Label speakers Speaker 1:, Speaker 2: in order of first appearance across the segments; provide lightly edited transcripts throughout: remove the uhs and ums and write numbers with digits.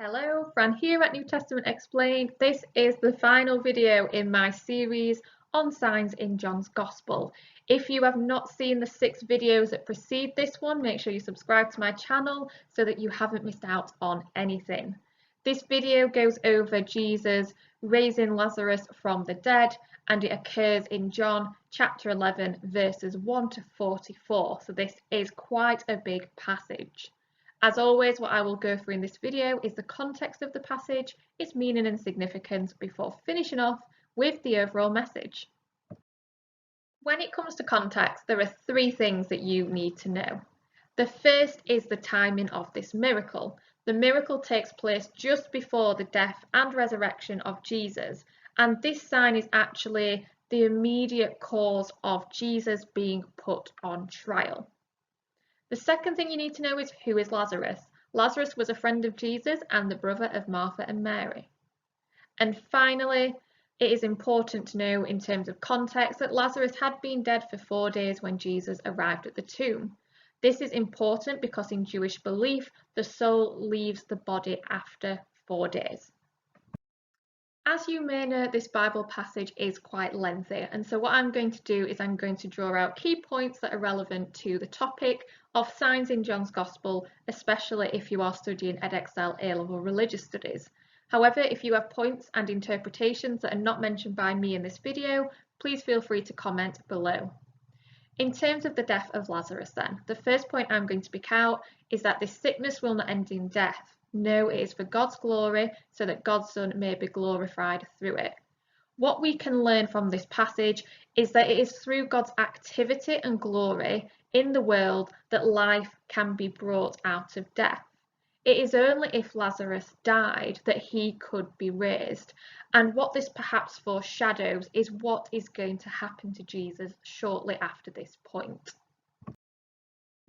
Speaker 1: Hello, Fran here at New Testament Explained. This is the final video in my series on signs in John's Gospel. If you have not seen the 6 videos that precede this one, make sure you subscribe to my channel so that you haven't missed out on anything. This video goes over Jesus raising Lazarus from the dead, and it occurs in John chapter 11 verses 1 to 44. So this is quite a big passage. As always, what I will go through in this video is the context of the passage, its meaning and significance, before finishing off with the overall message. When it comes to context, there are 3 things that you need to know. The first is the timing of this miracle. The miracle takes place just before the death and resurrection of Jesus, and this sign is actually the immediate cause of Jesus being put on trial. The second thing you need to know is, who is Lazarus? Lazarus was a friend of Jesus and the brother of Martha and Mary. And finally, it is important to know in terms of context that Lazarus had been dead for 4 days when Jesus arrived at the tomb. This is important because in Jewish belief, the soul leaves the body after 4 days. As you may know, this Bible passage is quite lengthy, and so what I'm going to do is I'm going to draw out key points that are relevant to the topic of signs in John's Gospel, especially if you are studying Edexcel A-Level Religious Studies. However, if you have points and interpretations that are not mentioned by me in this video, please feel free to comment below. In terms of the death of Lazarus then, the first point I'm going to pick out is that this sickness will not end in death. No, it is for God's glory, so that God's Son may be glorified through it. What we can learn from this passage is that it is through God's activity and glory in the world that life can be brought out of death. It is only if Lazarus died that he could be raised. And what this perhaps foreshadows is what is going to happen to Jesus shortly after this point.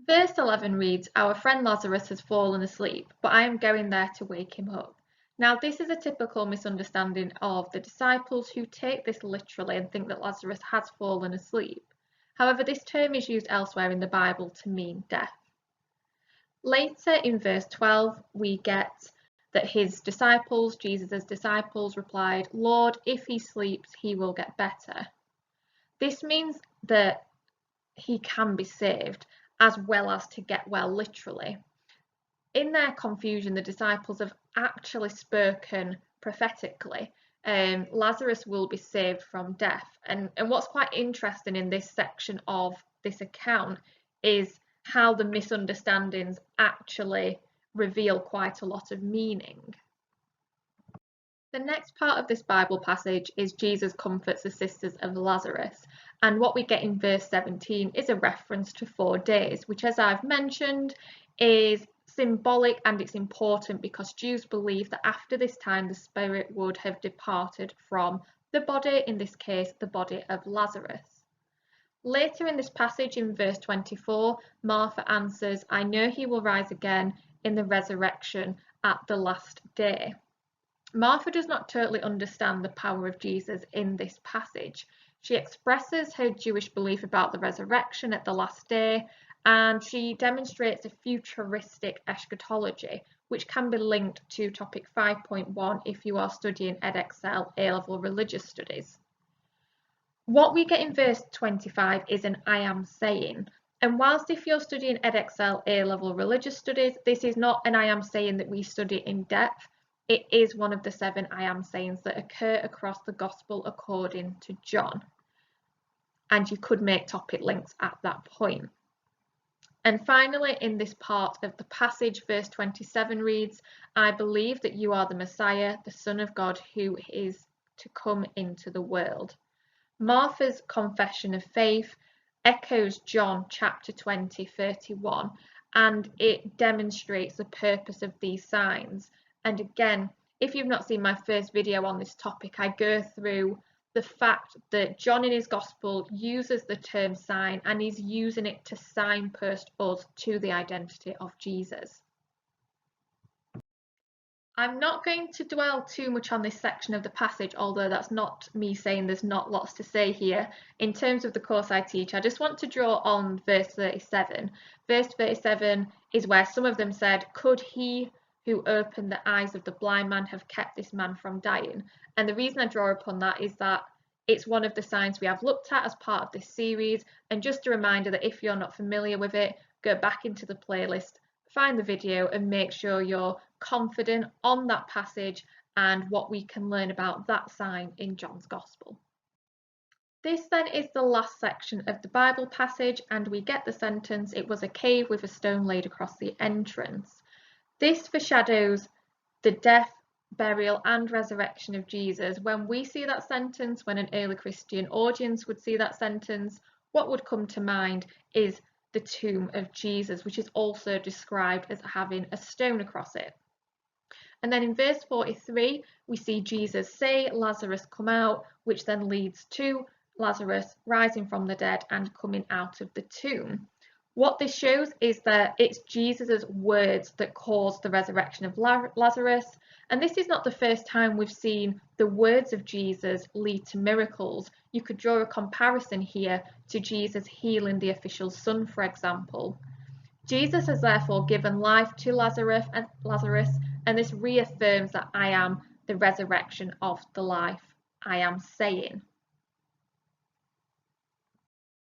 Speaker 1: Verse 11 reads, "Our friend Lazarus has fallen asleep, but I am going there to wake him up." Now, this is a typical misunderstanding of the disciples who take this literally and think that Lazarus has fallen asleep. However, this term is used elsewhere in the Bible to mean death. Later in verse 12, we get that his disciples, Jesus' disciples, replied, "Lord, if he sleeps, he will get better." This means that he can be saved, as well as to get well literally. In their confusion, the disciples have actually spoken prophetically. Lazarus will be saved from death. And what's quite interesting in this section of this account is how the misunderstandings actually reveal quite a lot of meaning. The next part of this Bible passage is Jesus comforts the sisters of Lazarus, and what we get in verse 17 is a reference to 4 days, which, as I've mentioned, is symbolic, and it's important because Jews believe that after this time the spirit would have departed from the body, in this case the body of Lazarus. Later in this passage, in verse 24, Martha answers, "I know he will rise again in the resurrection at the last day." Martha does not totally understand the power of Jesus in this passage. She expresses her Jewish belief about the resurrection at the last day, and she demonstrates a futuristic eschatology, which can be linked to topic 5.1 if you are studying Edexcel A-Level Religious Studies. What we get in verse 25 is an "I am saying." And whilst if you're studying Edexcel A-Level Religious Studies, this is not an "I am saying" that we study in depth. It is one of the 7 I am sayings that occur across the Gospel according to John. And you could make topic links at that point. And finally, in this part of the passage, verse 27 reads, "I believe that you are the Messiah, the Son of God, who is to come into the world." Martha's confession of faith echoes John chapter 20:31, and it demonstrates the purpose of these signs. And again, if you've not seen my first video on this topic, I go through the fact that John in his gospel uses the term sign, and he's using it to signpost us to the identity of Jesus. I'm not going to dwell too much on this section of the passage, although that's not me saying there's not lots to say here. In terms of the course I teach, I just want to draw on verse 37. Verse 37 is where some of them said, "Could he who opened the eyes of the blind man have kept this man from dying. And the reason I draw upon that is that it's one of the signs we have looked at as part of this series. And just a reminder that if you're not familiar with it, go back into the playlist, find the video and make sure you're confident on that passage and what we can learn about that sign in John's Gospel. This then is the last section of the Bible passage, and we get the sentence, "It was a cave with a stone laid across the entrance." This foreshadows the death, burial and resurrection of Jesus. When we see that sentence, when an early Christian audience would see that sentence, what would come to mind is the tomb of Jesus, which is also described as having a stone across it. And then in verse 43, we see Jesus say, "Lazarus, come out," which then leads to Lazarus rising from the dead and coming out of the tomb. What this shows is that it's Jesus' words that caused the resurrection of Lazarus. And this is not the first time we've seen the words of Jesus lead to miracles. You could draw a comparison here to Jesus healing the official's son, for example. Jesus has therefore given life to Lazarus, and this reaffirms that I am the resurrection of the life I am saying.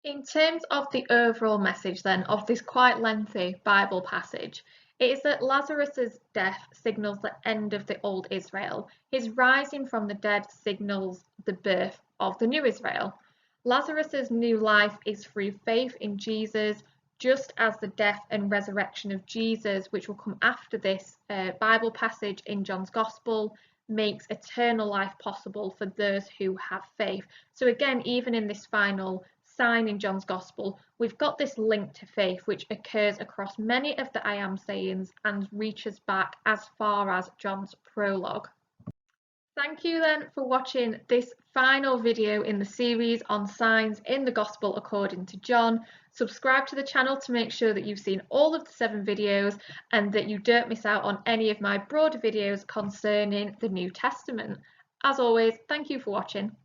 Speaker 1: In terms of the overall message then of this quite lengthy Bible passage, it is that Lazarus's death signals the end of the old Israel. His rising from the dead signals the birth of the new Israel. Lazarus's new life is through faith in Jesus, just as the death and resurrection of Jesus, which will come after this Bible passage in John's Gospel, makes eternal life possible for those who have faith. So again, even in this final sign in John's Gospel, we've got this link to faith which occurs across many of the I am sayings and reaches back as far as John's prologue. Thank you then for watching this final video in the series on signs in the Gospel according to John. Subscribe to the channel to make sure that you've seen all of the 7 videos and that you don't miss out on any of my broader videos concerning the New Testament. As always, thank you for watching.